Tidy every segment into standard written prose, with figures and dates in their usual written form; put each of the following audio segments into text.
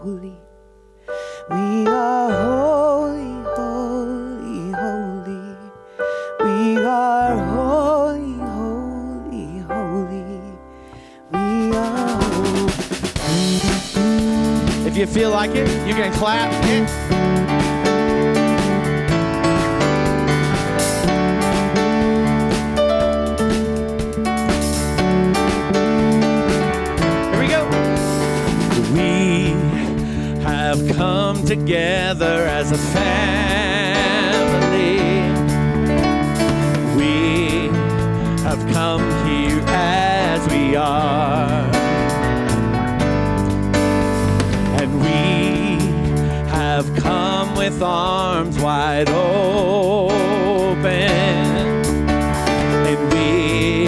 holy. We are holy, holy, holy. We are holy, holy, holy. We are holy. If you feel like it, you can clap. Yeah. Have come together as a family. We have come here as we are, and we have come with arms wide open, and we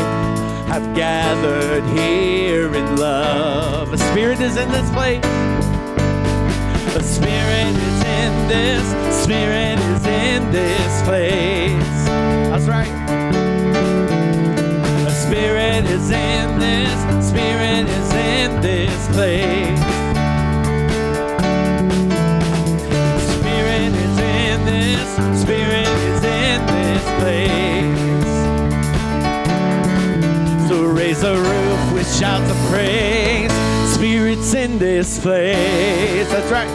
have gathered here in love. The Spirit is in this place. The Spirit is in this, Spirit is in this place. That's right. The Spirit is in this, Spirit is in this place. The Spirit is in this, Spirit is in this place. So raise a roof with shouts of praise. Spirit's in this place. That's right.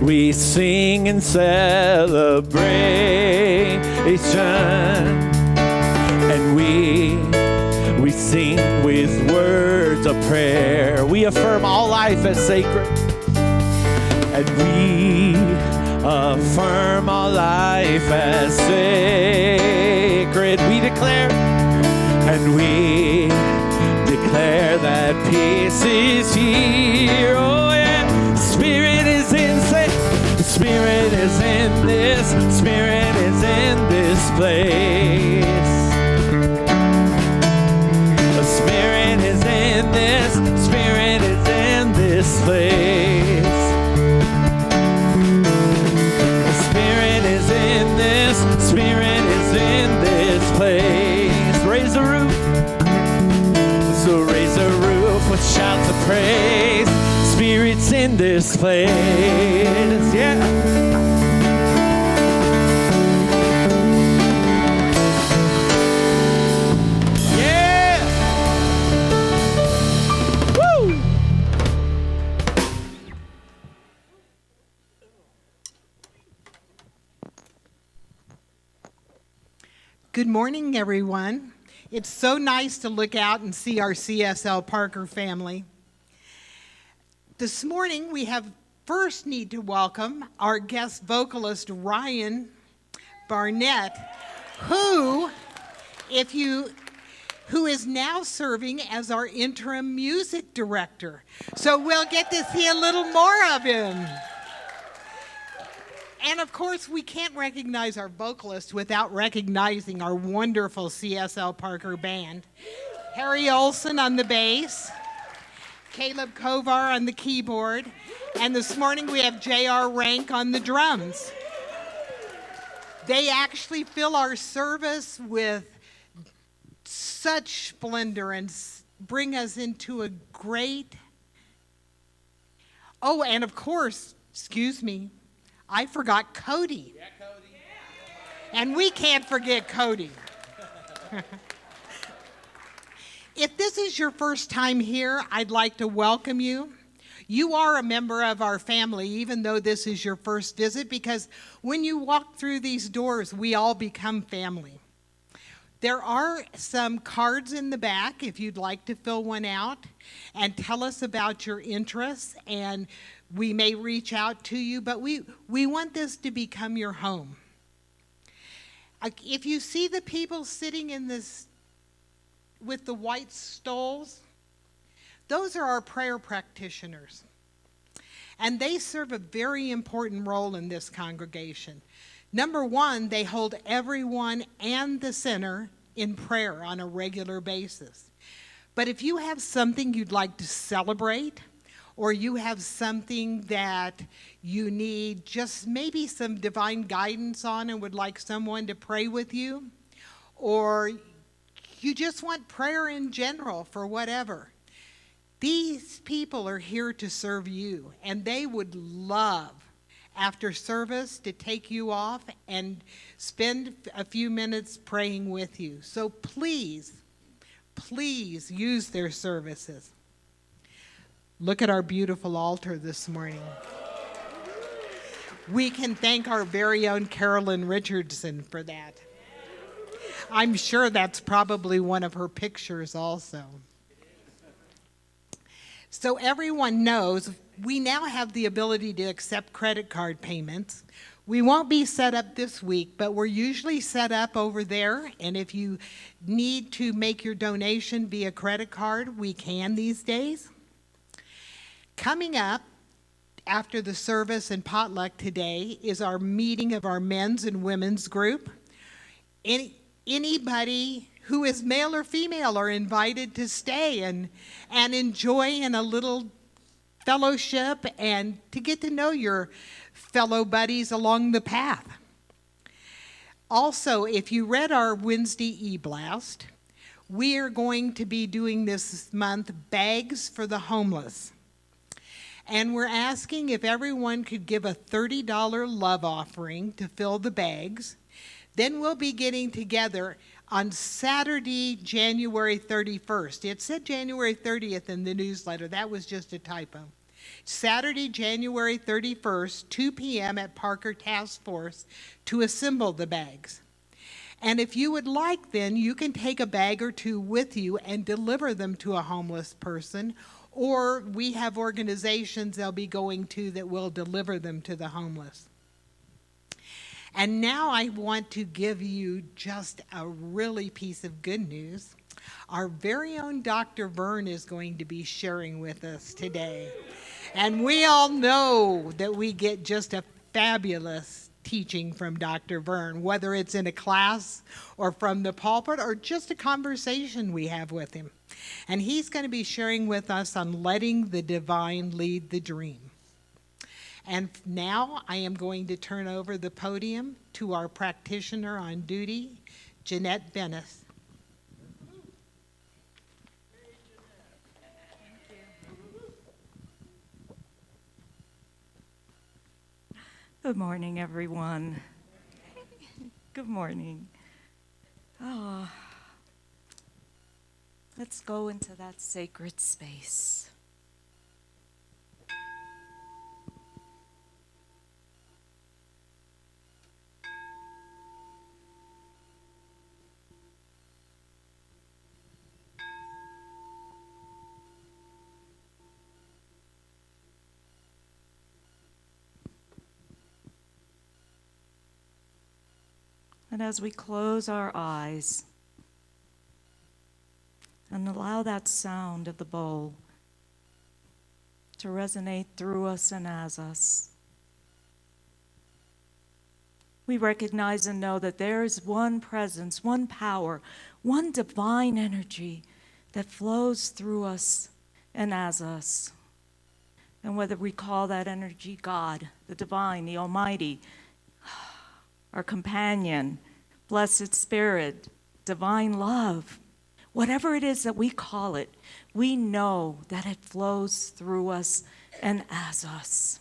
We sing in celebration, and we sing with words of prayer. We affirm all life as sacred, and we affirm all life as sacred. We declare, and we declare that peace is here. Oh yeah, Spirit is in sight. The Spirit is in this. Spirit is in this place. The Spirit is in this. Spirit is in this place. The Spirit is in this. Spirit is in this place. Raise the roof. So raise a roof with shouts of praise. Spirit's in this place, yeah. Yeah. Woo. Good morning, everyone. It's so nice to look out and see our CSL Parker family. This morning, we first need to welcome our guest vocalist, Ryan Barnett, who is now serving as our interim music director. So we'll get to see a little more of him. And of course, we can't recognize our vocalist without recognizing our wonderful CSL Parker band. Harry Olson on the bass, Caleb Kovar on the keyboard, and this morning we have J.R. Rank on the drums. They actually fill our service with such splendor and bring us into a great... Oh, and of course, excuse me, I forgot Cody. Yeah, Cody. And we can't forget Cody. If this is your first time here, I'd like to welcome you. You are a member of our family, even though this is your first visit, because when you walk through these doors, we all become family. There are some cards in the back if you'd like to fill one out and tell us about your interests, and we may reach out to you, but we want this to become your home. If you see the people sitting in this with the white stoles, those are our prayer practitioners. And they serve a very important role in this congregation. Number one, they hold everyone and the sinner in prayer on a regular basis. But if you have something you'd like to celebrate, or you have something that you need just maybe some divine guidance on and would like someone to pray with you, or you just want prayer in general for whatever, These people are here to serve you, and they would love after service to take you off and spend a few minutes praying with you. So please use their services. Look at our beautiful altar this morning. We can thank our very own Carolyn Richardson for that. I'm sure that's probably one of her pictures also. So everyone knows we now have the ability to accept credit card payments. We won't be set up this week, but we're usually set up over there. And if you need to make your donation via credit card, we can these days. Coming up after the service and potluck today is our meeting of our men's and women's group. Anybody who is male or female are invited to stay and enjoy in a little fellowship and to get to know your fellow buddies along the path. Also, if you read our Wednesday e-blast, we are going to be doing this month Bags for the Homeless. And we're asking if everyone could give a $30 love offering to fill the bags. Then we'll be getting together on Saturday, January 31st. It said January 30th in the newsletter. That was just a typo. Saturday, January 31st, 2 p.m. at Parker Task Force to assemble the bags. And if you would like, then you can take a bag or two with you and deliver them to a homeless person, or we have organizations they'll be going to that will deliver them to the homeless. And now I want to give you just a really piece of good news. Our very own Dr. Vern is going to be sharing with us today. And we all know that we get just a fabulous teaching from Dr. Vern, whether it's in a class or from the pulpit or just a conversation we have with him. And he's going to be sharing with us on letting the divine lead the dream. And now I am going to turn over the podium to our practitioner on duty, Jeanette Venice. Good morning, everyone. Good morning. Oh, let's go into that sacred space. And as we close our eyes and allow that sound of the bowl to resonate through us and as us, we recognize and know that there is one presence, one power, one divine energy that flows through us and as us. And whether we call that energy God, the divine, the Almighty, our companion, blessed Spirit, divine love, whatever it is that we call it, we know that it flows through us and as us.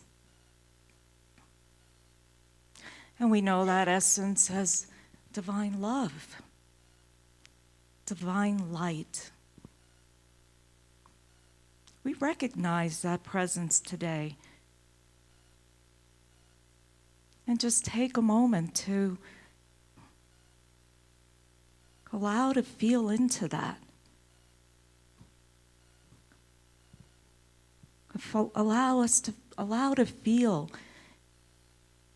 And we know that essence as divine love, divine light. We recognize that presence today. And just take a moment to allow to feel into that. Allow to feel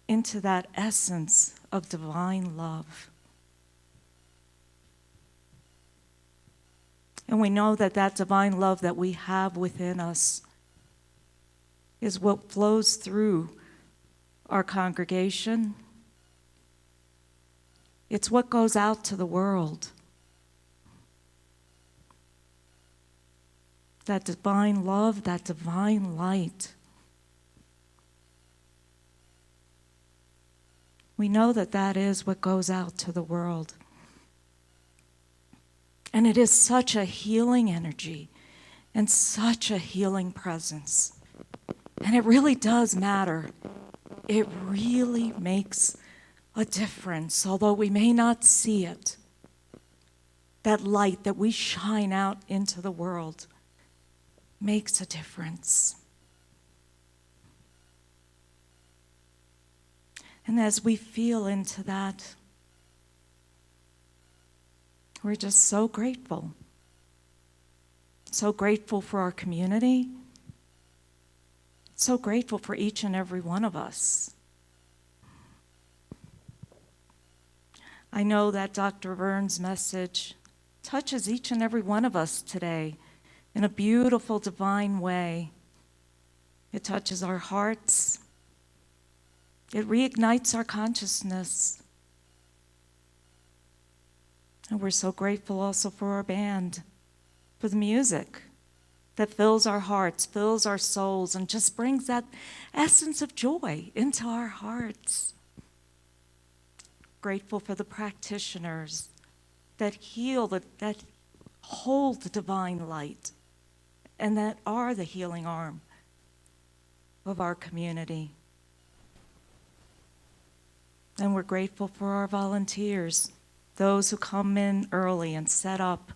into that essence of divine love. And we know that that divine love that we have within us is what flows through our congregation. It's what goes out to the world. That divine love, that divine light. We know that that is what goes out to the world. And it is such a healing energy and such a healing presence. And it really does matter. It really makes a difference, although we may not see it. That light that we shine out into the world makes a difference. And as we feel into that, we're just so grateful. So grateful for our community. So grateful for each and every one of us. I know that Dr. Vern's message touches each and every one of us today in a beautiful, divine way. It touches our hearts. It reignites our consciousness. And we're so grateful also for our band, for the music that fills our hearts, fills our souls, and just brings that essence of joy into our hearts. Grateful for the practitioners that heal, that hold the divine light, and that are the healing arm of our community. And we're grateful for our volunteers, those who come in early and set up,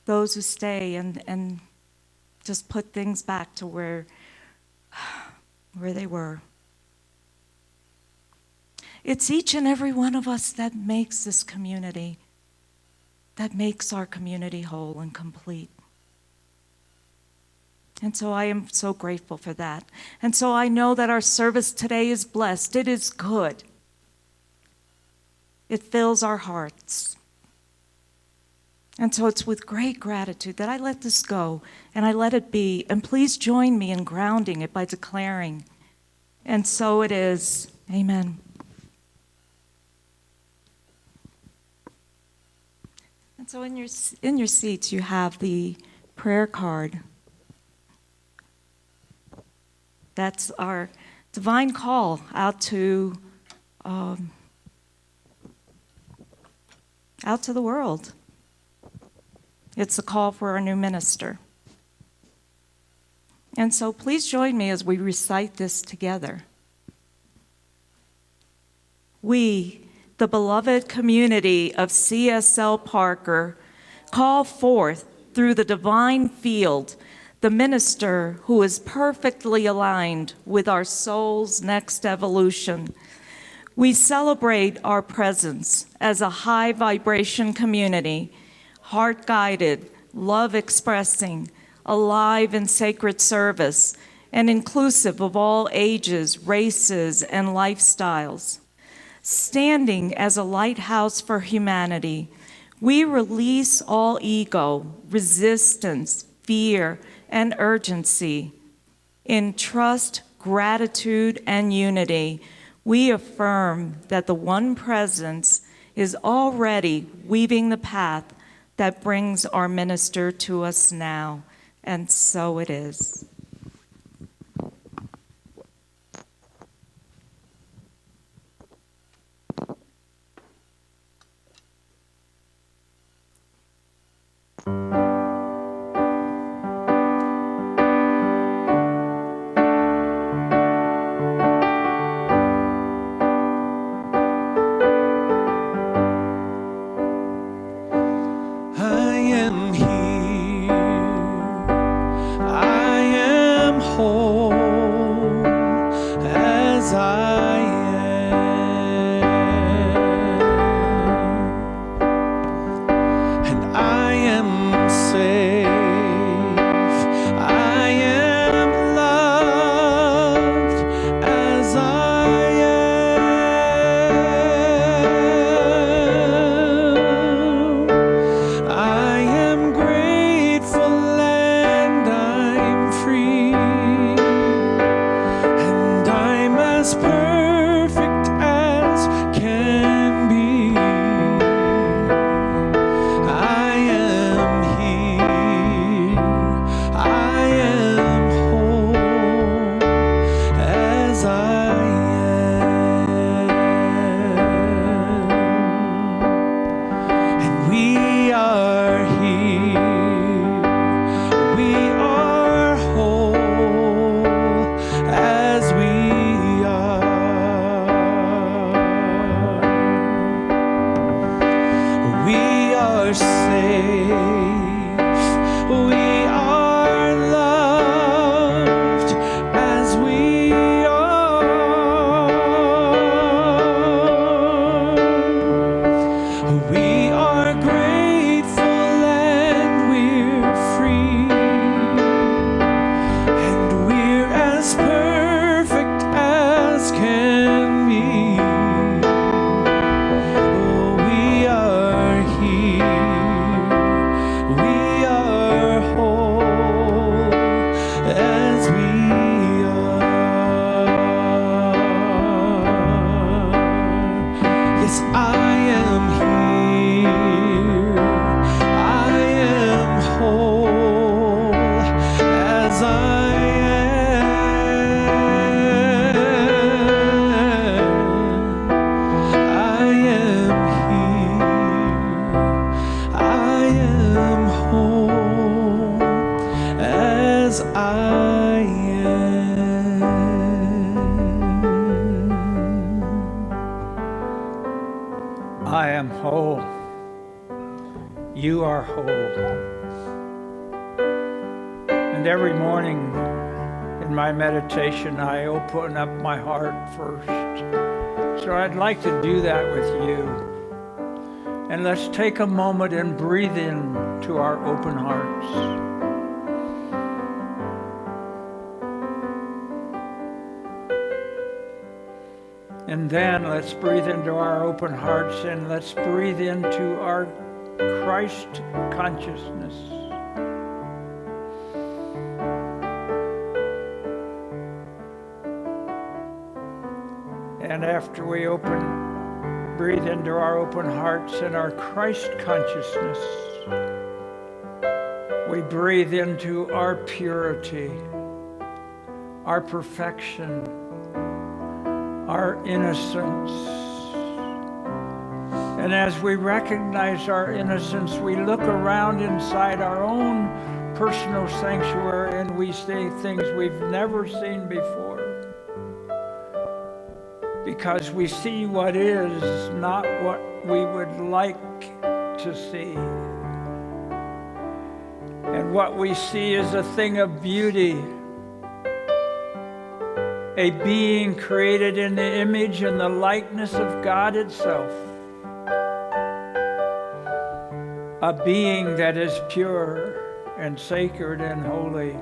those who stay and just put things back to where they were. It's each and every one of us that makes this community, that makes our community whole and complete. And so I am so grateful for that. And so I know that our service today is blessed. It is good. It fills our hearts. And so it's with great gratitude that I let this go and I let it be. And please join me in grounding it by declaring, and so it is. Amen. And so in your seats you have the prayer card. That's our divine call out to the world. It's a call for our new minister. And so please join me as we recite this together. We, the beloved community of CSL Parker, call forth through the divine field the minister who is perfectly aligned with our soul's next evolution. We celebrate our presence as a high vibration community, heart-guided, love-expressing, alive in sacred service, and inclusive of all ages, races, and lifestyles. Standing as a lighthouse for humanity, we release all ego, resistance, fear, and urgency. In trust, gratitude, and unity, we affirm that the one presence is already weaving the path that brings our minister to us now, and so it is. We are loved as we are. We are grateful and we're free, and we're as perfect as can be. Oh, we are here. We are whole as we are. Yes, I am here. I am whole as I am. I am here. I am whole as I am. I am whole. You are whole. And every morning in my meditation, I open up my heart first. So I'd like to do that with you. And let's take a moment and breathe in to our open hearts. And then let's breathe into our open hearts and let's breathe into our Christ consciousness. And after we breathe into our open hearts and our Christ consciousness, we breathe into our purity, our perfection, our innocence. And as we recognize our innocence, we look around inside our own personal sanctuary and we see things we've never seen before. Because we see what is, not what we would like to see. And what we see is a thing of beauty, a being created in the image and the likeness of God itself, a being that is pure and sacred and holy.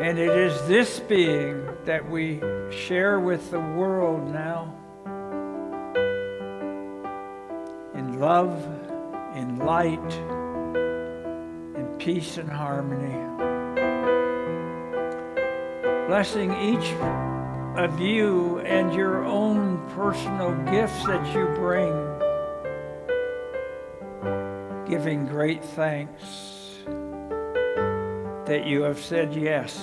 And it is this being that we share with the world now, in love, in light, in peace and harmony. Blessing each of you and your own personal gifts that you bring, giving great thanks that you have said yes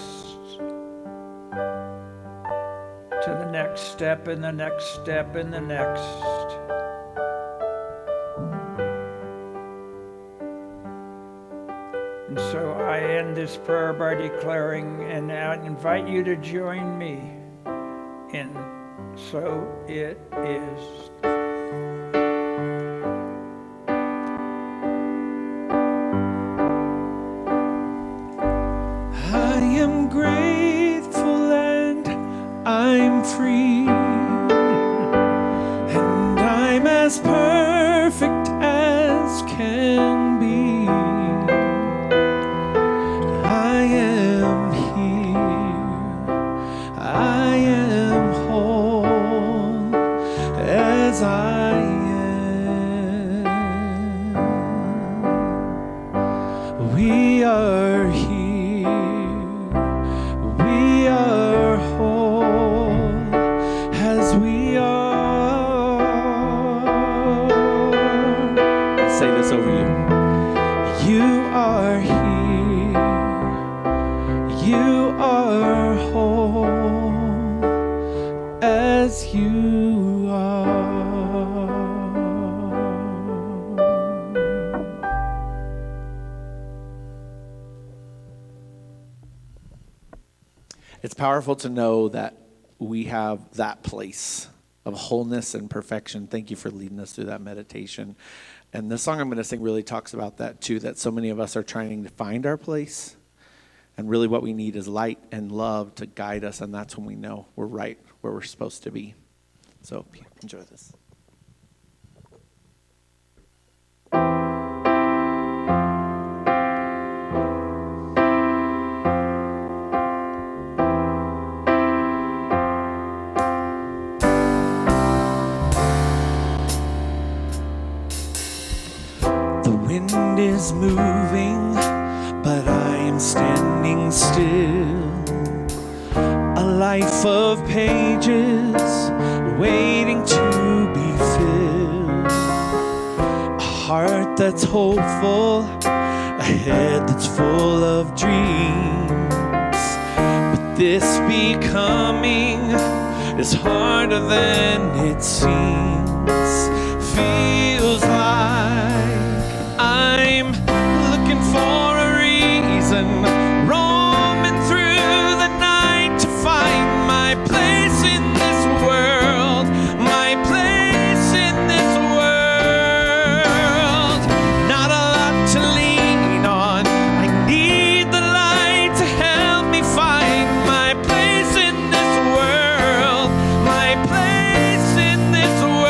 to the next step and the next step and the next. And so I end this prayer by declaring, and I invite you to join me in so it is. I am grateful and I'm free, and I'm as perfect as can be. I am here, I am whole as I am. We are here. We are whole as we are. Let's say this over you. You are here. You are whole as you are. It's powerful to know that we have that place wholeness and perfection. Thank you for leading us through that meditation. And the song I'm going to sing really talks about that too, that so many of us are trying to find our place. And really what we need is light and love to guide us. And that's when we know we're right where we're supposed to be. So enjoy this. Wind is moving, but I am standing still. A life of pages waiting to be filled. A heart that's hopeful, a head that's full of dreams. But this becoming is harder than it seems. Feels like I'm looking for a reason, roaming through the night to find my place in this world, my place in this world. Not a lot to lean on, I need the light to help me find my place in this world, my place in this world.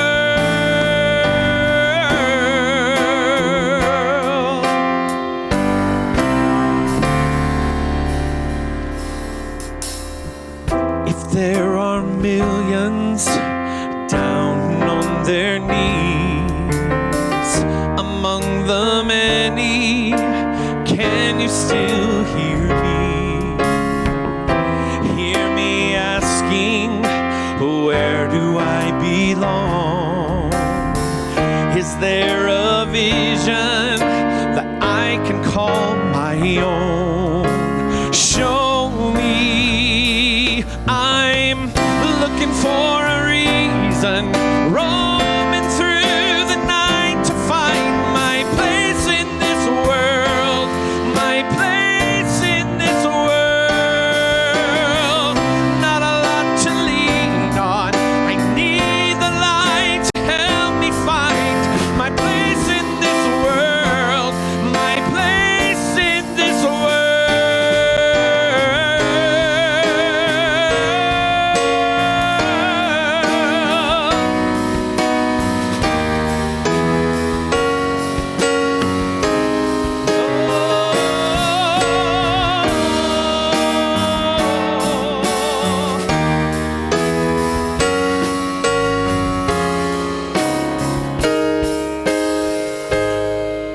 There are millions down on their knees. Among the many, can you still hear me? Hear me asking, where do I belong? Is there a vision that I can call my own? Show me. I'm looking for a reason, roaming through the night to find my place in this world, my place in this world. Not a lot to lean on, I need the light to help me find my place in this world, my place in this world.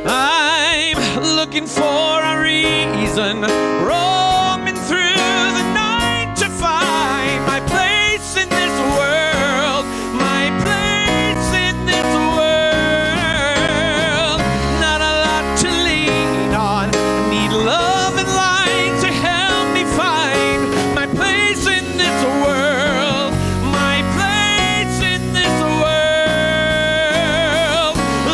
I'm looking for a reason, roaming through the night to find my place in this world, my place in this world. Not a lot to lean on, I need love and light to help me find my place in this world, my place in this world.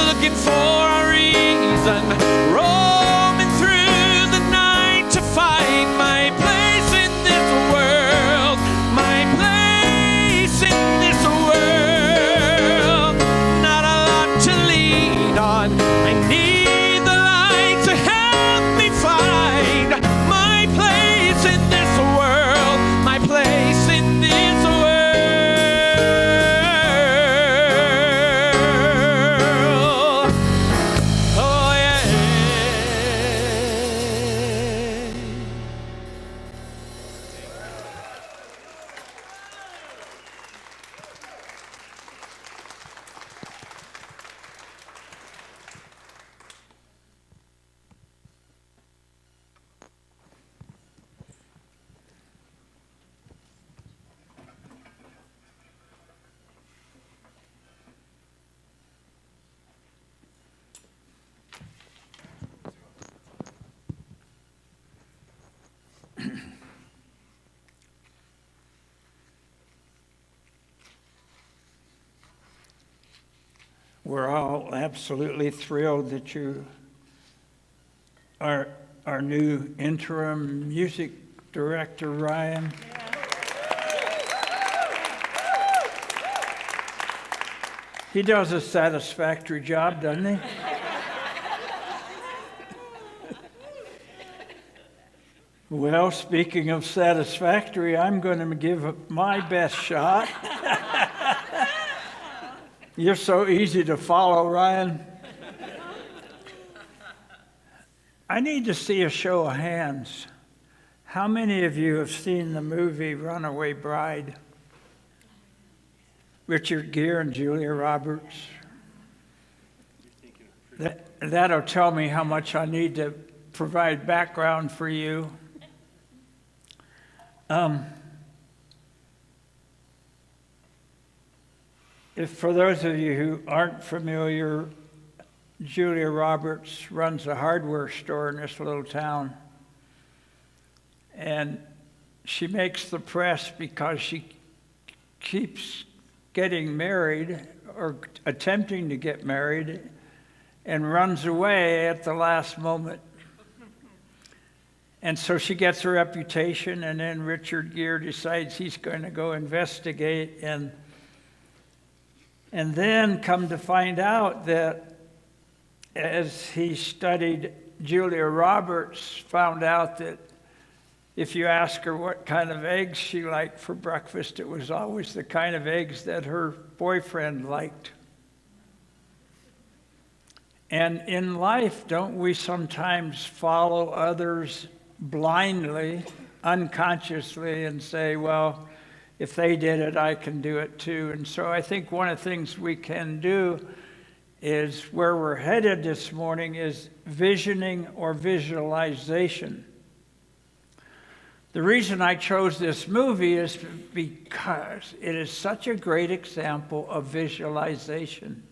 Looking for a reason, roaming through the night to find my place in this world, my place in this world. Not a lot to lean on, I need the light to help me find my place in this world, my place in this world. Oh yeah. We're all absolutely thrilled that you are our new interim music director, Ryan. He does a satisfactory job, doesn't he? Well, speaking of satisfactory, I'm going to give it my best shot. You're so easy to follow, Ryan. I need to see a show of hands. How many of you have seen the movie Runaway Bride? Richard Gere and Julia Roberts. That'll tell me how much I need to provide background for you. If for those of you who aren't familiar, Julia Roberts runs a hardware store in this little town. And she makes the press because she keeps getting married or attempting to get married and runs away at the last moment. And so she gets a reputation, and then Richard Gere decides he's going to go investigate, and then come to find out that as he studied Julia Roberts, found out that if you ask her what kind of eggs she liked for breakfast, it was always the kind of eggs that her boyfriend liked. And in life, don't we sometimes follow others blindly, unconsciously, and say, well, if they did it, I can do it too. And so I think one of the things we can do is, where we're headed this morning, is visioning or visualization. The reason I chose this movie is because it is such a great example of visualization.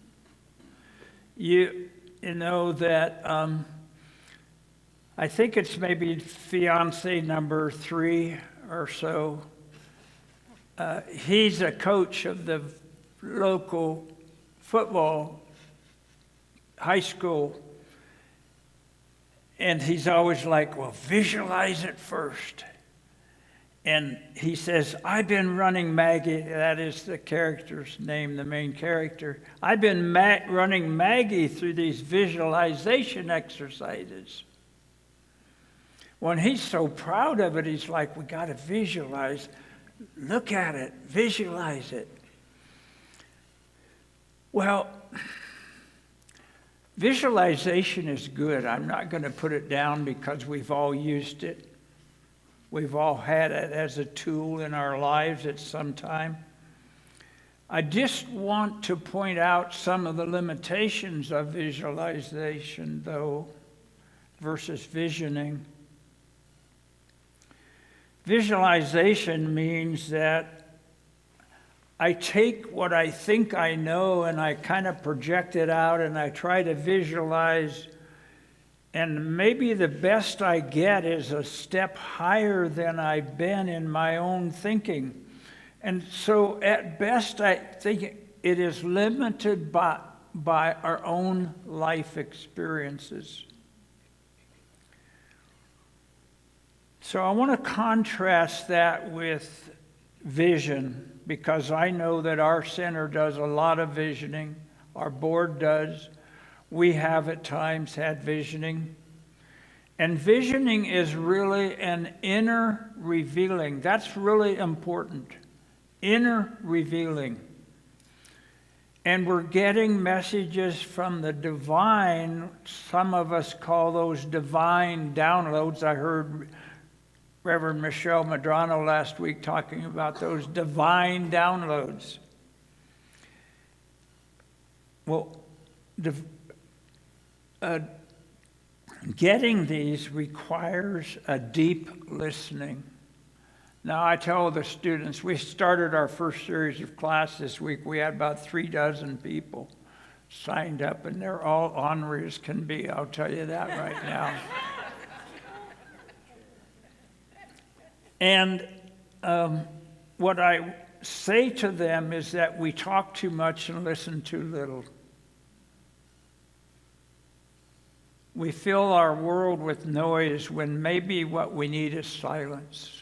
You know that I think it's maybe fiance number 3 or so. He's a coach of the local football high school. And he's always like, well, visualize it first. And he says, I've been running Maggie, that is the character's name, the main character. I've been running Maggie through these visualization exercises. When he's so proud of it, he's like, we got to visualize. Look at it, visualize it. Well, visualization is good. I'm not going to put it down because we've all used it. We've all had it as a tool in our lives at some time. I just want to point out some of the limitations of visualization, though, versus visioning. Visualization means that I take what I think I know and I kind of project it out and I try to visualize, and maybe the best I get is a step higher than I've been in my own thinking. And so at best I think it is limited by our own life experiences. So I want to contrast that with vision, because I know that our center does a lot of visioning. Our board does. We have at times had visioning. And visioning is really an inner revealing. That's really important. Inner revealing. And we're getting messages from the divine. Some of us call those divine downloads. I heard Reverend Michelle Madrano last week talking about those divine downloads. Well, getting these requires a deep listening. Now, I tell the students, we started our first series of class this week. We had about 36 people signed up, and they're all ornery as can be. I'll tell you that right now. And what I say to them is that we talk too much and listen too little. We fill our world with noise when maybe what we need is silence.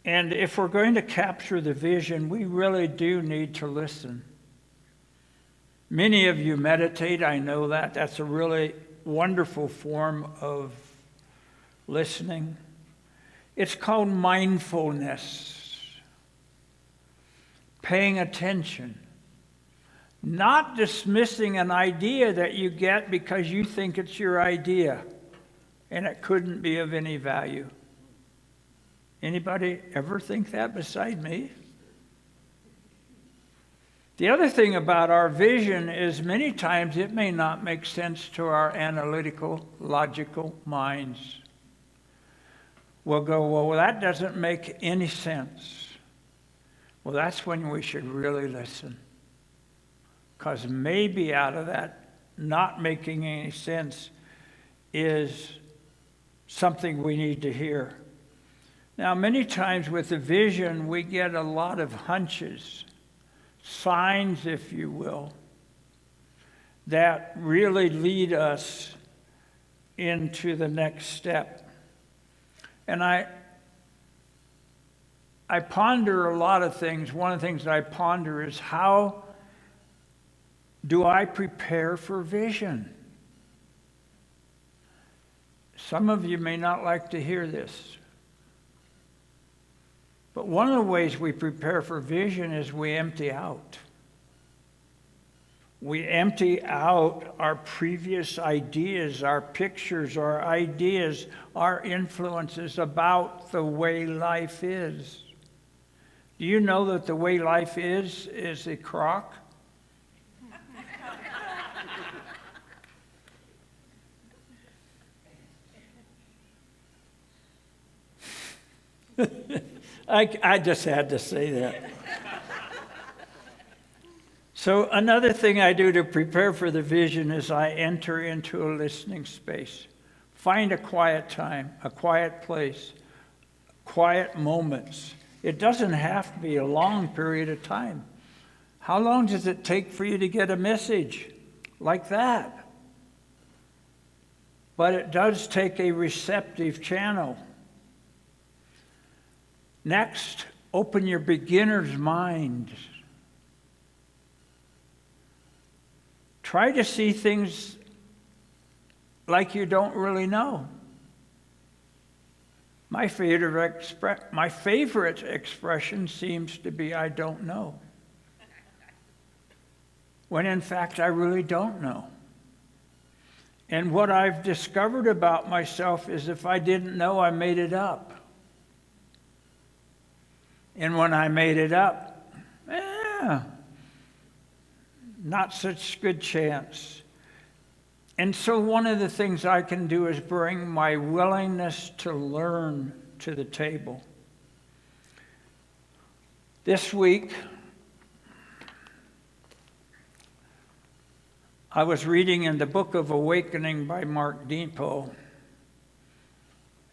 And if we're going to capture the vision, we really do need to listen. Many of you meditate, I know that. That's a really wonderful form of listening. It's called mindfulness. Paying attention. Not dismissing an idea that you get because you think it's your idea and it couldn't be of any value. Anybody ever think that beside me? The other thing about our vision is many times it may not make sense to our analytical, logical minds. We'll go, well, that doesn't make any sense. Well, that's when we should really listen. Because maybe out of that not making any sense is something we need to hear. Now, many times with the vision, we get a lot of hunches, signs, if you will, that really lead us into the next step. And I ponder a lot of things. One of the things that I ponder is, how do I prepare for vision? Some of you may not like to hear this. But one of the ways we prepare for vision is we empty out. We empty out our previous ideas, our pictures, our ideas, our influences about the way life is. Do you know that the way life is a crock? I just had to say that. So another thing I do to prepare for the vision is I enter into a listening space. Find a quiet time, a quiet place, quiet moments. It doesn't have to be a long period of time. How long does it take for you to get a message like that? But it does take a receptive channel. Next, open your beginner's mind. Try to see things like you don't really know. My favorite expression seems to be, I don't know. When in fact, I really don't know. And what I've discovered about myself is if I didn't know, I made it up. And when I made it up, not such good chance. And so one of the things I can do is bring my willingness to learn to the table. This week, I was reading in the Book of Awakening by Mark Depot,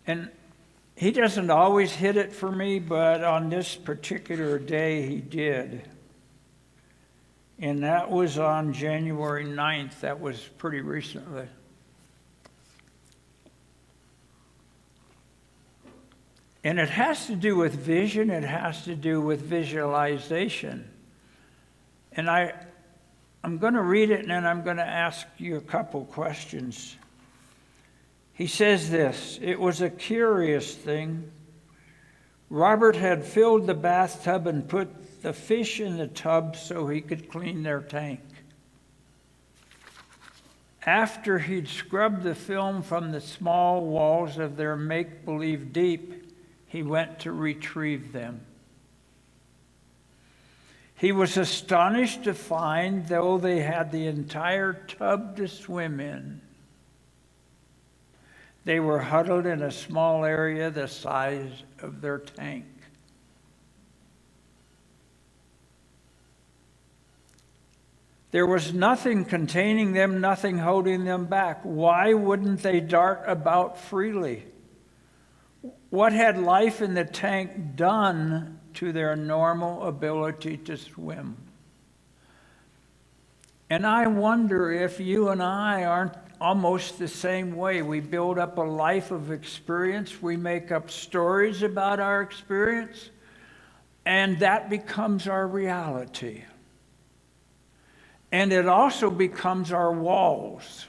and he doesn't always hit it for me, but on this particular day he did. And that was on January 9th. That was pretty recently. And it has to do with vision. It has to do with visualization. And I'm going to read it, and then I'm going to ask you a couple questions. He says this: it was a curious thing. Robert had filled the bathtub and put the fish in the tub so he could clean their tank. After he'd scrubbed the film from the small walls of their make-believe deep, he went to retrieve them. He was astonished to find, though they had the entire tub to swim in, they were huddled in a small area the size of their tank. There was nothing containing them, nothing holding them back. Why wouldn't they dart about freely? What had life in the tank done to their normal ability to swim? And I wonder if you and I aren't almost the same way. We build up a life of experience. We make up stories about our experience, and that becomes our reality. And it also becomes our walls.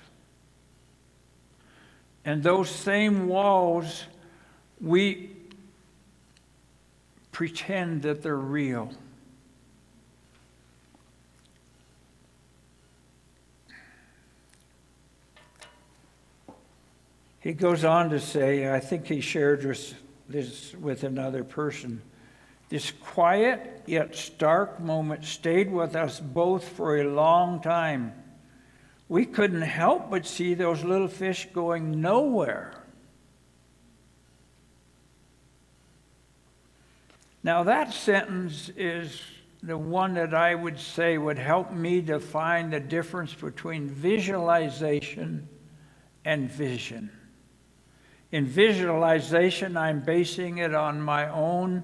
And those same walls, we pretend that they're real. He goes on to say, I think he shared this with another person, this quiet yet stark moment stayed with us both for a long time. We couldn't help but see those little fish going nowhere. Now that sentence is the one that I would say would help me define the difference between visualization and vision. In visualization, I'm basing it on my own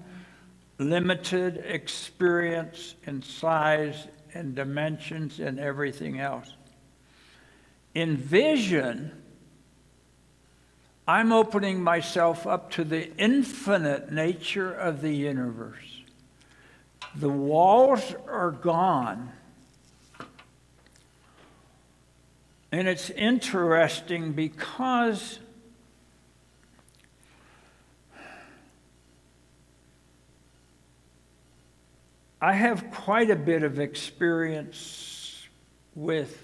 limited experience in size and dimensions and everything else. In vision, I'm opening myself up to the infinite nature of the universe. The walls are gone. And it's interesting because I have quite a bit of experience with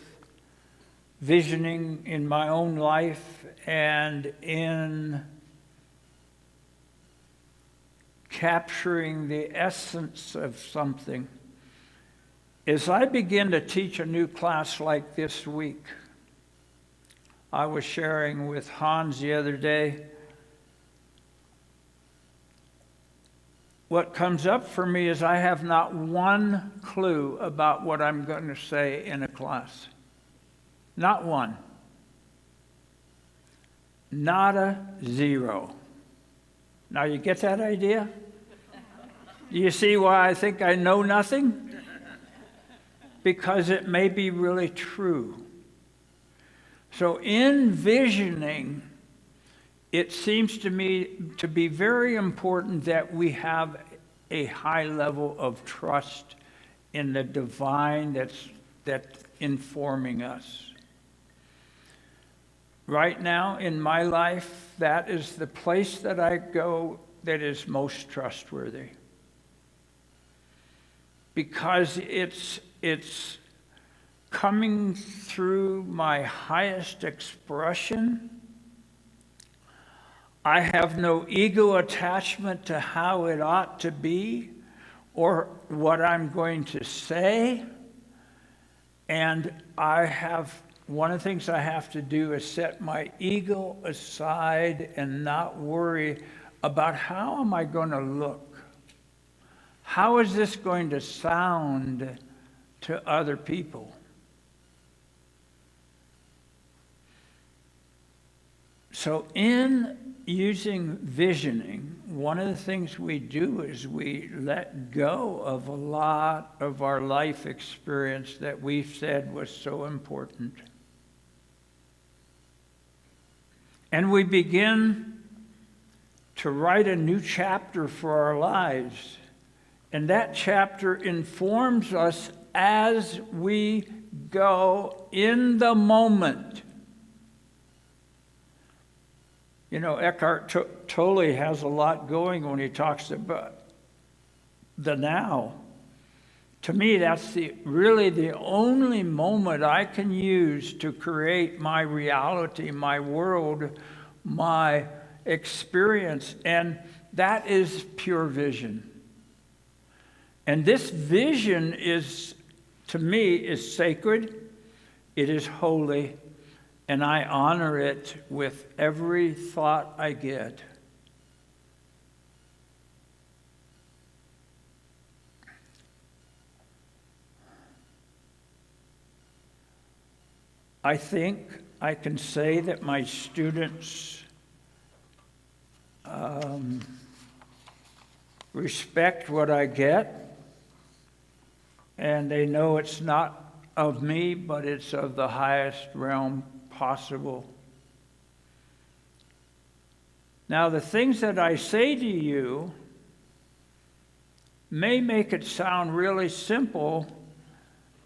visioning in my own life and in capturing the essence of something. As I begin to teach a new class like this week, I was sharing with Hans the other day, what comes up for me is I have not one clue about what I'm going to say in a class. Not one. Nada, zero. Now you get that idea? Do you see why I think I know nothing? Because it may be really true. So in visioning, it seems to me to be very important that we have a high level of trust in the divine that's informing us. Right now in my life, that is the place that I go that is most trustworthy. Because it's coming through my highest expression. I have no ego attachment to how it ought to be or what I'm going to say. And one of the things I have to do is set my ego aside and not worry about how am I going to look? How is this going to sound to other people? So in using visioning, one of the things we do is we let go of a lot of our life experience that we've said was so important. And we begin to write a new chapter for our lives. And that chapter informs us as we go in the moment. You know, Eckhart Tolle has a lot going when he talks about the now. To me, that's really the only moment I can use to create my reality, my world, my experience. And that is pure vision. And this vision is, to me, is sacred. It is holy. And I honor it with every thought I get. I think I can say that my students respect what I get, and they know it's not of me, but it's of the highest realm possible. Now, the things that I say to you may make it sound really simple,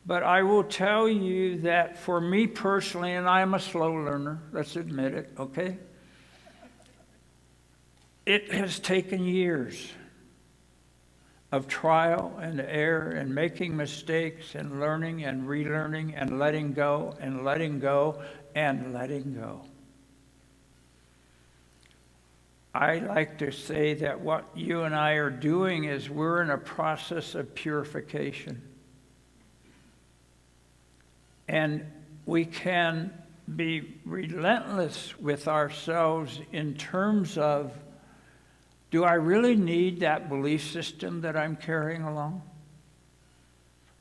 but I will tell you that for me personally, and I'm a slow learner, let's admit it, okay? It has taken years of trial and error and making mistakes and learning and relearning and letting go and letting go and letting go. I like to say that what you and I are doing is we're in a process of purification. And we can be relentless with ourselves in terms of, do I really need that belief system that I'm carrying along?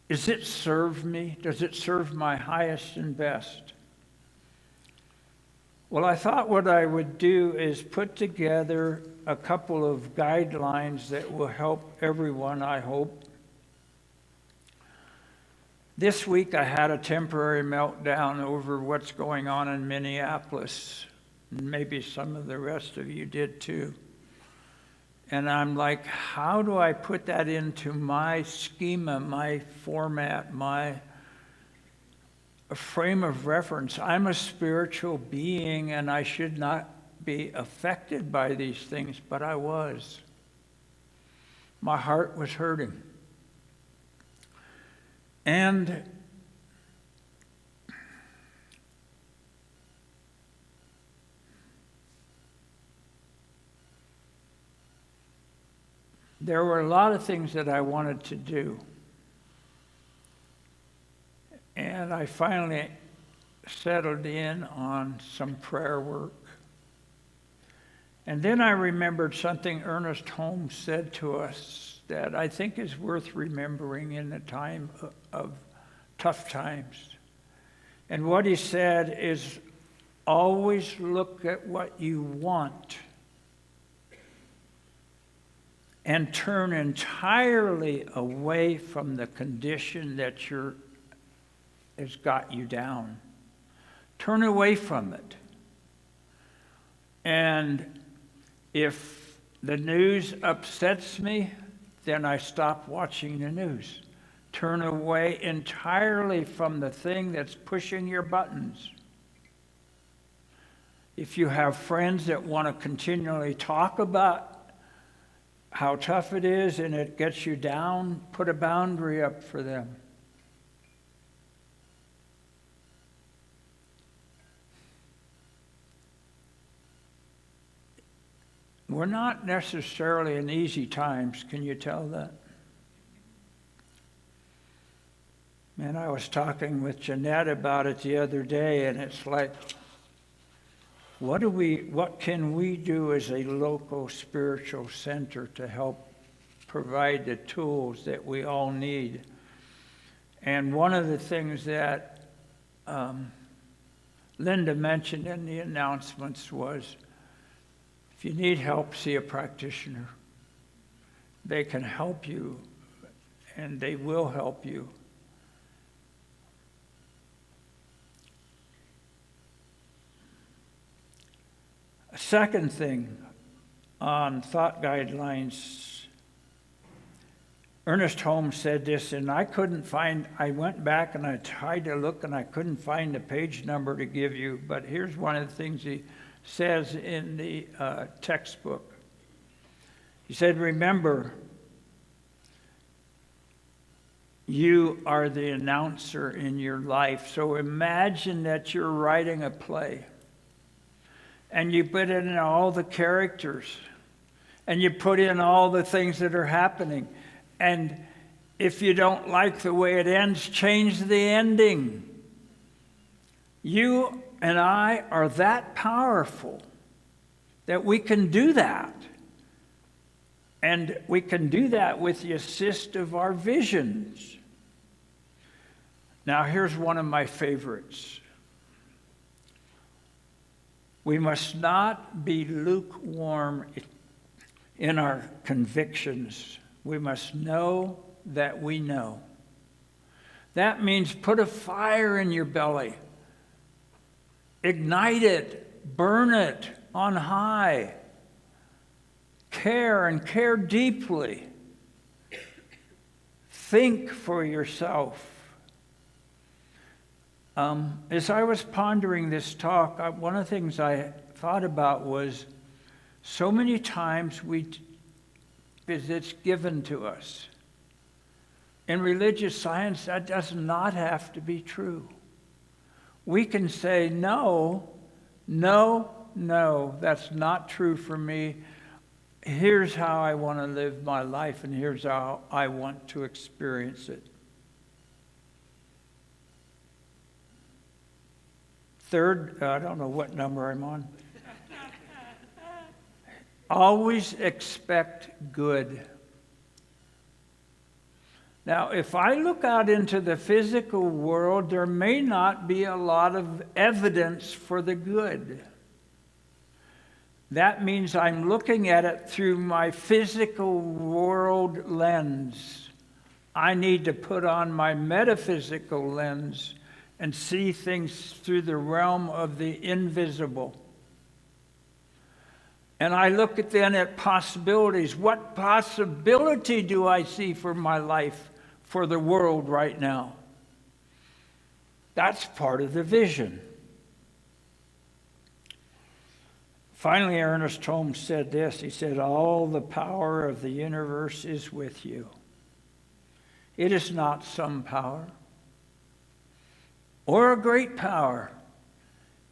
Does it serve me? Does it serve my highest and best? Well, I thought what I would do is put together a couple of guidelines that will help everyone, I hope. This week I had a temporary meltdown over what's going on in Minneapolis. Maybe some of the rest of you did too. And I'm like, how do I put that into my schema, my format, my frame of reference? I'm a spiritual being and I should not be affected by these things, but I was. My heart was hurting. And there were a lot of things that I wanted to do. And I finally settled in on some prayer work. And then I remembered something Ernest Holmes said to us that I think is worth remembering in a time of tough times. And what he said is, always look at what you want and turn entirely away from the condition that has got you down. Turn away from it. And if the news upsets me, then I stop watching the news. Turn away entirely from the thing that's pushing your buttons. If you have friends that want to continually talk about how tough it is and it gets you down, put a boundary up for them. We're not necessarily in easy times. Can you tell that? Man, I was talking with Jeanette about it the other day, and it's like, what can we do as a local spiritual center to help provide the tools that we all need? And one of the things that Linda mentioned in the announcements was, if you need help, see a practitioner. They can help you, and they will help you. A second thing on thought guidelines, Ernest Holmes said this, and I went back and I tried to look and I couldn't find the page number to give you, but here's one of the things he says in the textbook. He said, remember, you are the announcer in your life. So imagine that you're writing a play and you put in all the characters and you put in all the things that are happening. And if you don't like the way it ends, change the ending. You and I are that powerful that we can do that. And we can do that with the assist of our visions. Now, here's one of my favorites. We must not be lukewarm in our convictions. We must know that we know. That means put a fire in your belly. Ignite it, burn it on high. Care and care deeply. Think for yourself. As I was pondering this talk, one of the things I thought about was so many times it's given to us. In religious science, that does not have to be true. We can say, no, that's not true for me. Here's how I want to live my life, and here's how I want to experience it. Third, I don't know what number I'm on. Always expect good. Now, if I look out into the physical world, there may not be a lot of evidence for the good. That means I'm looking at it through my physical world lens. I need to put on my metaphysical lens and see things through the realm of the invisible. And I look at possibilities. What possibility do I see for my life, for the world right now? That's part of the vision. Finally, Ernest Holmes said this. He said, all the power of the universe is with you. It is not some power or a great power.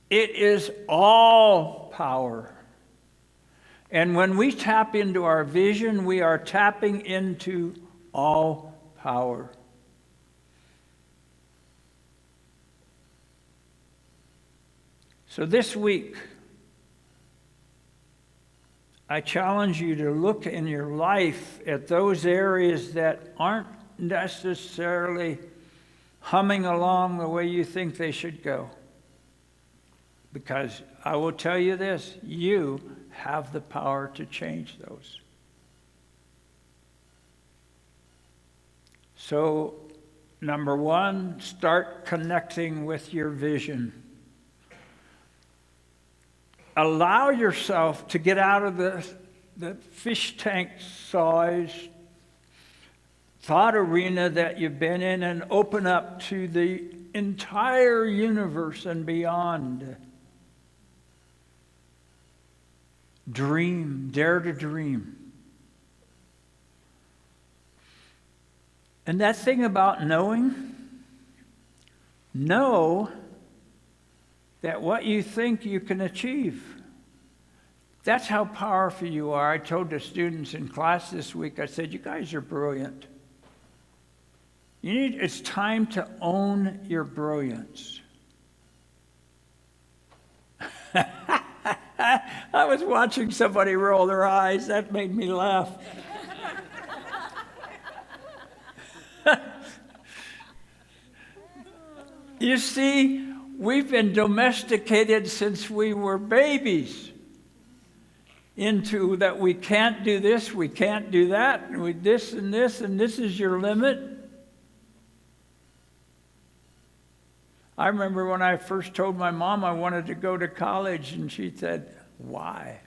It is all power. And when we tap into our vision, we are tapping into all power. So this week, I challenge you to look in your life at those areas that aren't necessarily humming along the way you think they should go. Because I will tell you this, you have the power to change those. So, number one, start connecting with your vision. Allow yourself to get out of the fish tank size thought arena that you've been in and open up to the entire universe and beyond. Dream, dare to dream. And that thing about knowing, know that what you think you can achieve. That's how powerful you are. I told the students in class this week, I said, you guys are brilliant. It's time to own your brilliance. I was watching somebody roll their eyes. That made me laugh. You see, we've been domesticated since we were babies into that we can't do this, we can't do that, and this, and this is your limit. I remember when I first told my mom I wanted to go to college, and she said, why?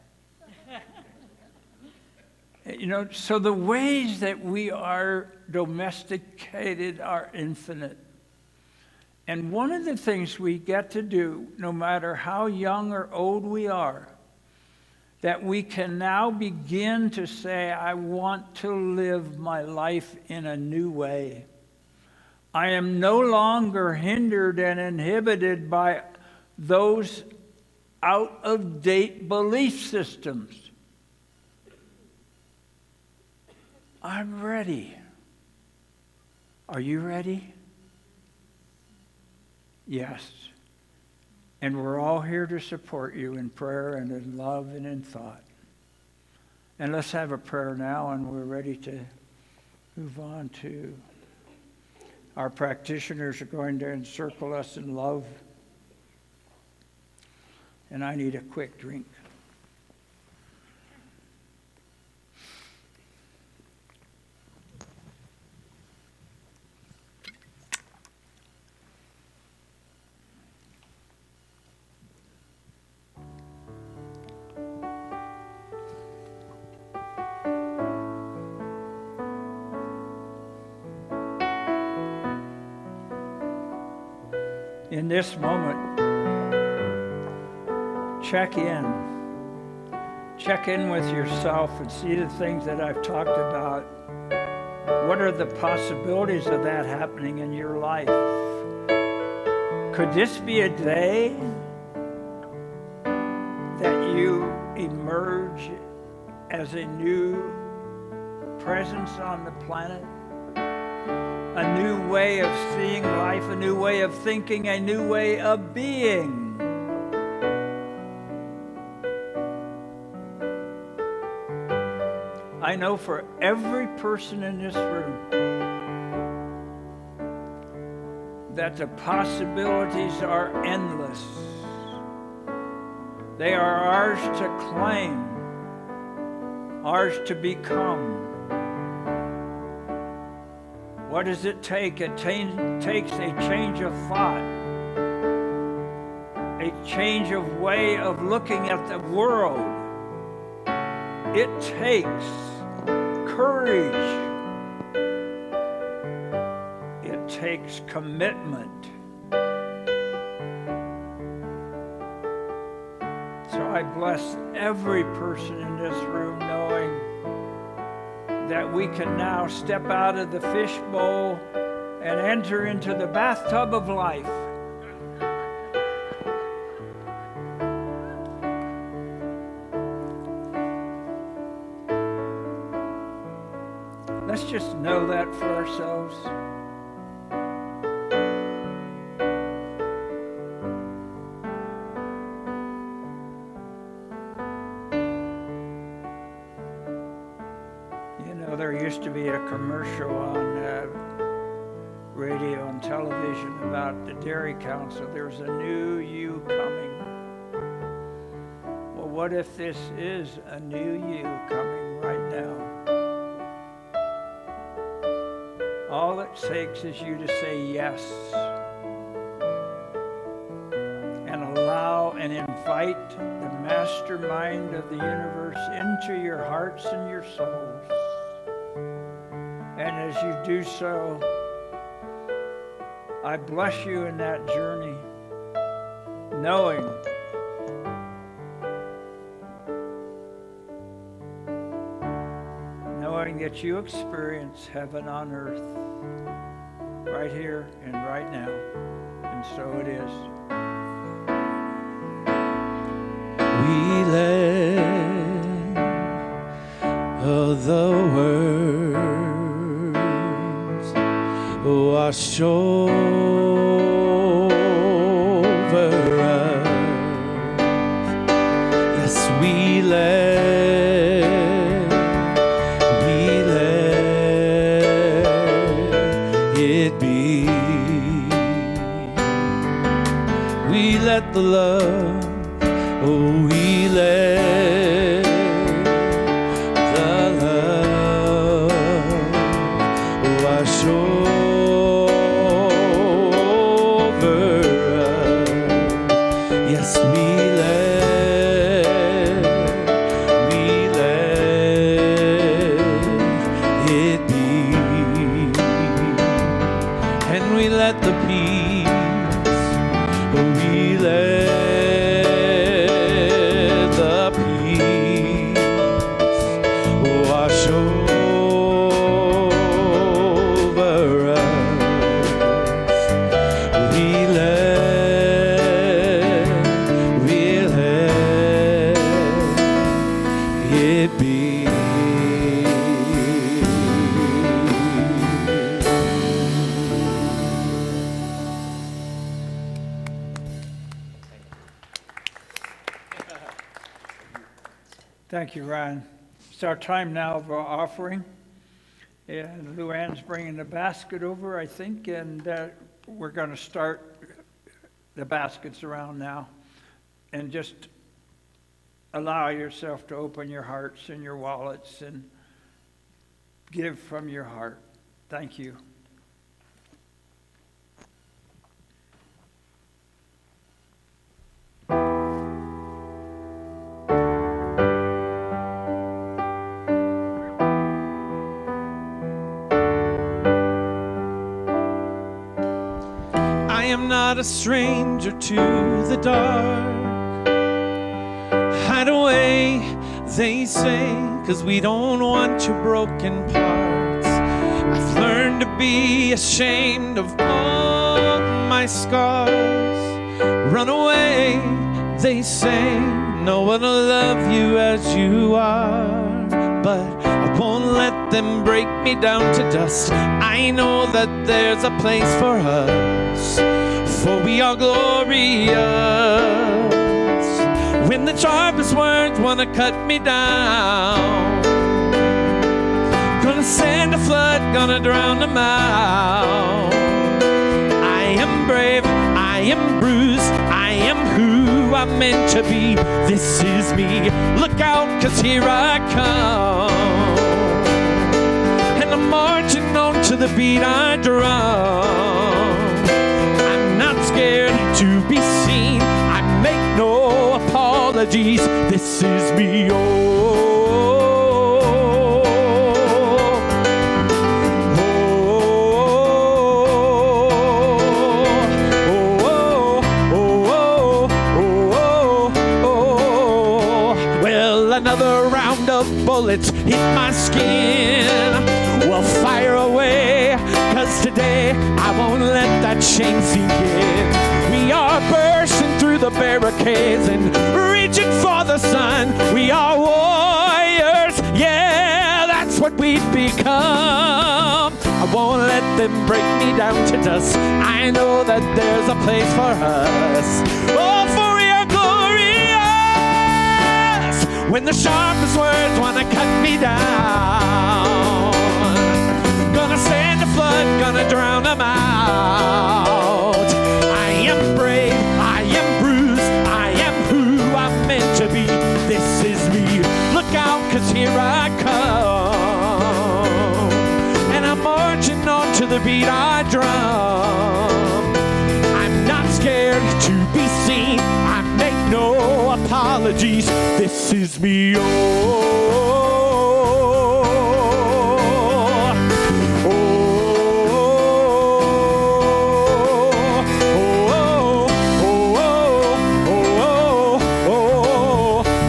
So the ways that we are domesticated are infinite. And one of the things we get to do, no matter how young or old we are, that we can now begin to say, I want to live my life in a new way. I am no longer hindered and inhibited by those out-of-date belief systems. I'm ready. Are you ready? Yes. And we're all here to support you in prayer and in love and in thought. And let's have a prayer now, and we're ready to move on to our practitioners are going to encircle us in love. And I need a quick drink. in this moment, check in. Check in with yourself and see the things that I've talked about. What are the possibilities of that happening in your life? Could this be a day that you emerge as a new presence on the planet? A new way of seeing life, a new way of thinking, a new way of being. I know for every person in this room that the possibilities are endless. They are ours to claim, ours to become. What does it take? It takes a change of thought, a change of way of looking at the world. It takes courage. It takes commitment. So I bless every person in this room knowing that we can now step out of the fishbowl and enter into the bathtub of life. Let's just know that for ourselves. You know, there used to be a commercial on radio and television about the Dairy Council. There's a new you coming. Well, what if this is a new you coming right now? All it takes is you to say yes and allow and invite the mastermind of the universe into your hearts and your souls. And as you do so, I bless you in that journey, knowing that you experience heaven on earth right here and right now. And so it is. We let the words wash over us. Yes, we let the love, oh, we let the love wash over us. Yes, we let it be, and we let the peace, oh, we let the peace wash over us. We let it be. Thank you, Ryan. It's our time now of our offering. And Luann's bringing the basket over, I think, and we're going to start the baskets around now. And just allow yourself to open your hearts and your wallets and give from your heart. Thank you. I am I'm not a stranger to the dark. Hide away, they say, 'cause we don't want your broken parts. I've learned to be ashamed of all my scars. Run away, they say, no one will love you as you are. But I won't let them break me down to dust. I know that there's a place for us, for we are glorious. When the sharpest words want to cut me down, gonna send a flood, gonna drown them out. I am brave, I am bruised, I am who I'm meant to be. This is me, look out, 'cause here I come. And I'm marching on to the beat I drum. I'm not scared to be seen, I make no apologies. This is me, another round of bullets hit my skin. Well, fire away, 'cause today I won't let that shame sink in. We are bursting through the barricades and reaching for the sun. We are warriors, yeah, that's what we've become. I won't let them break me down to dust. I know that there's a place for us. Oh, for we are glorious. When the sharpest words want to cut me down, gonna send a flood, gonna drown them out. I am brave, I am bruised, I am who I'm meant to be. This is me, look out, 'cause here I come. And I'm marching on to the beat I drum. I'm not scared to be seen, I make no apologies. This is me,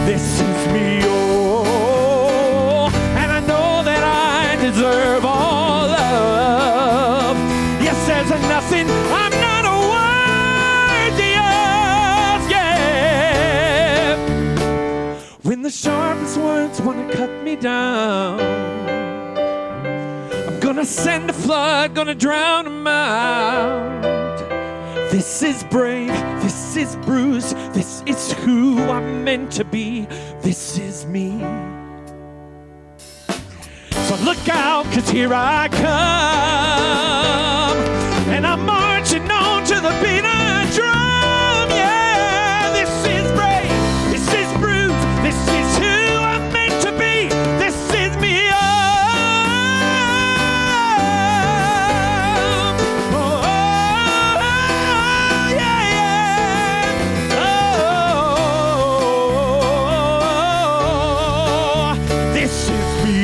this is me, and I know that I deserve all love. Yes, there's nothing I'm not worthy of, yeah. When the sharpest words want to cut me down, I'm gonna send a flood, gonna drown them out. This is brave, this is bruised, this is who I'm meant to be. This is me. So look out, 'cause here I come. And I'm marching on to the beat I drum, yeah. This is brave, this is bruised, this is who I'm meant to be. This is me, this is me,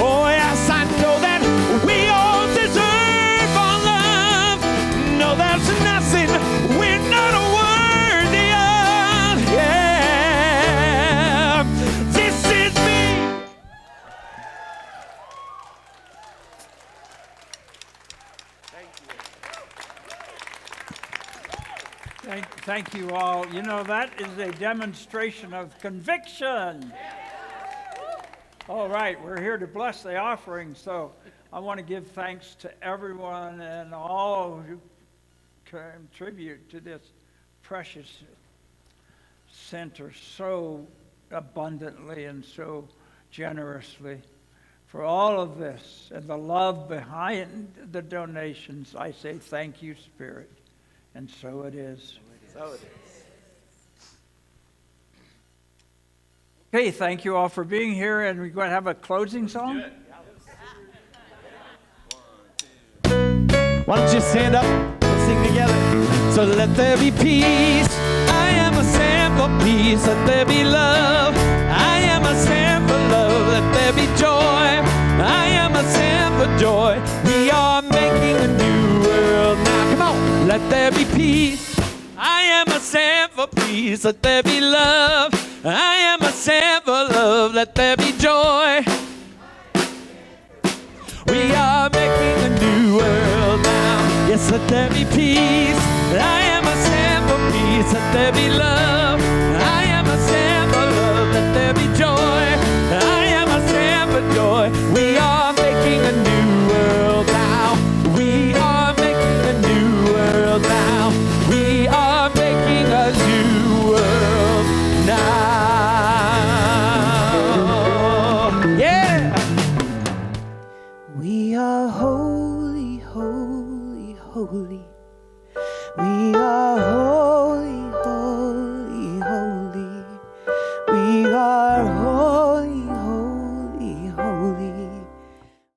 oh yes, I know that we all deserve our love. No, there's nothing we're not worthy of, yeah. This is me. Thank you all. You know, that is a demonstration of conviction. All right, we're here to bless the offering, so I want to give thanks to everyone and all who contribute to this precious center so abundantly and so generously. For all of this and the love behind the donations, I say thank you, Spirit. And so it is. So it is. Okay, thank you all for being here, and we're going to have a closing song. Why don't you stand up and sing together? So let there be peace. I am a sample peace. Let there be love. I am a sample love. Let there be joy. I am a sample joy. We are making a new world now. Come on. let there be peace. I am a sent for peace, let there be love. I am a sent for love, let there be joy. We are making a new world now. Yes, let there be peace. I am a sent for peace, let there be love. I am a sent for love, let there be joy. I am a sent for joy. We are making a new world now. We are making a new world now. We are making a new world now. Yeah! We are holy, holy, holy.